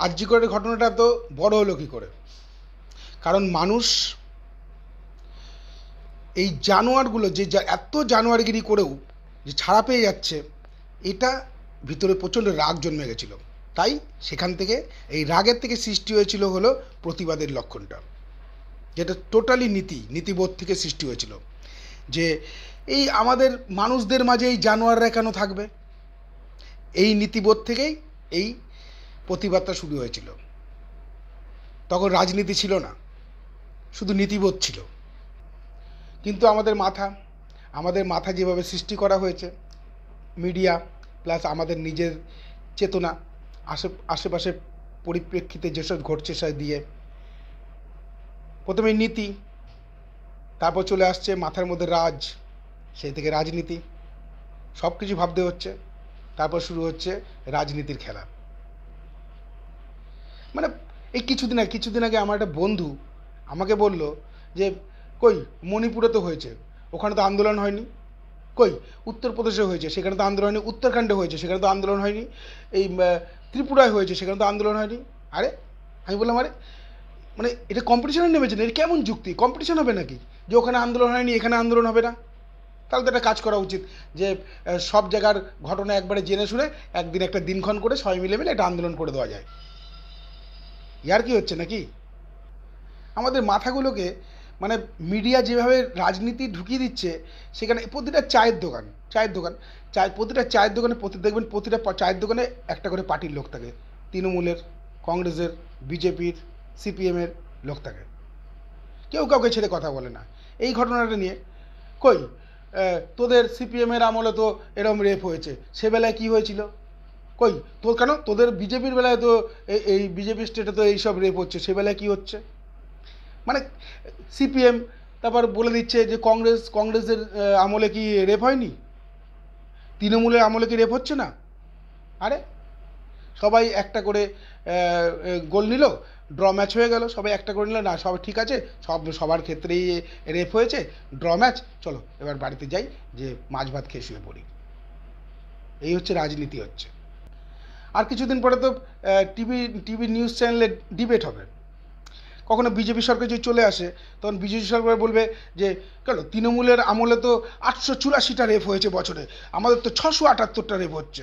আরজি করের ঘটনাটা তো বড় হলো কী করে? কারণ মানুষ এই জানোয়ারগুলো যে এত জানোয়ারগিরি করেও যে ছাড়া পেয়ে যাচ্ছে, এটা ভিতরে প্রচণ্ড রাগ জন্মে গেছিল। তাই সেখান থেকে এই রাগের থেকে সৃষ্টি হয়েছিল হলো প্রতিবাদের লক্ষণটা, যেটা টোটালি নীতিবোধ থেকে সৃষ্টি হয়েছিল। যে এই আমাদের মানুষদের মাঝে এই জানোয়াররা কেন থাকবে, এই নীতিবোধ থেকেই এই প্রতিবাদটা শুরু হয়েছিল। তখন রাজনীতি ছিল না, শুধু নীতিবোধ ছিল। কিন্তু আমাদের মাথা যেভাবে সৃষ্টি করা হয়েছে, মিডিয়া প্লাস আমাদের নিজের চেতনা, আশেপাশে পরিপ্রেক্ষিতে যেসব ঘটছে সে দিয়ে প্রথমে নীতি, তারপর চলে আসছে মাথার মধ্যে রাজ, সেই থেকে রাজনীতি, সব কিছু ভাবতে হচ্ছে। তারপর শুরু হচ্ছে রাজনীতির খেলা। মানে এই কিছুদিন আগে আমার একটা বন্ধু আমাকে বলল যে কই মণিপুরে তো হয়েছে, ওখানে তো আন্দোলন হয়নি। কই উত্তরপ্রদেশে হয়েছে, সেখানে তো আন্দোলন হয়নি। উত্তরাখণ্ডে হয়েছে, সেখানে তো আন্দোলন হয়নি। এই ত্রিপুরায় হয়েছে, সেখানে তো আন্দোলন হয়নি। আরে আমি বললাম, আরে মানে এটা কম্পিটিশনে নেমেছে না, এটা কেমন যুক্তি? কম্পিটিশন হবে নাকি যে ওখানে আন্দোলন হয়নি এখানে আন্দোলন হবে না? তাহলে তো একটা কাজ করা উচিত যে সব জায়গার ঘটনা একবারে জেনে শুনে একদিন একটা দিনক্ষণ করে সবাই মিলে একটা আন্দোলন করে দেওয়া যায়। ইয়ার কি হচ্ছে নাকি? আমাদের মাথাগুলোকে মানে মিডিয়া যেভাবে রাজনীতি ঢুকিয়ে দিচ্ছে, সেখানে প্রতিটা প্রতিটা চায়ের দোকানে দেখবেন প্রতিটা চায়ের দোকানে একটা করে পার্টির লোক থাকে। তৃণমূলের, কংগ্রেসের, বিজেপির, সিপিএমের লোক থাকে। কেউ কাউকে ছেড়ে কথা বলে না এই ঘটনাটা নিয়ে। কই তোদের সিপিএমের আমলে তো এরম রেপ হয়েছে, সে বেলায় কী হয়েছিল? কই কেন তোদের বিজেপির বেলায় তো এই বিজেপি স্টেটে তো এইসব রেপ হচ্ছে, সে বেলায় কী হচ্ছে? মানে সিপিএম তারপর বলে দিচ্ছে যে কংগ্রেসের আমলে কি রেপ হয়নি, তৃণমূলের আমলে কি রেপ হচ্ছে না? আরে সবাই একটা করে গোল নিল, ড্র ম্যাচ হয়ে গেল, সবাই একটা করে নিল, না সব ঠিক আছে, সবার ক্ষেত্রেই রেপ হয়েছে, ড্র ম্যাচ, চলো এবার বাড়িতে যাই, যে মাছ ভাত খেয়ে শুয়ে পড়ি। এই হচ্ছে রাজনীতি হচ্ছে। আর কিছুদিন পরে তো টিভি নিউজ চ্যানেলে ডিবেট হবে। কখনো বিজেপি সরকার যদি চলে আসে, তখন বিজেপি সরকার বলবে যে কেন তৃণমূলের আমলে তো 884টা রেপ হয়েছে বছরে, আমাদের তো 678টা রেপ হচ্ছে।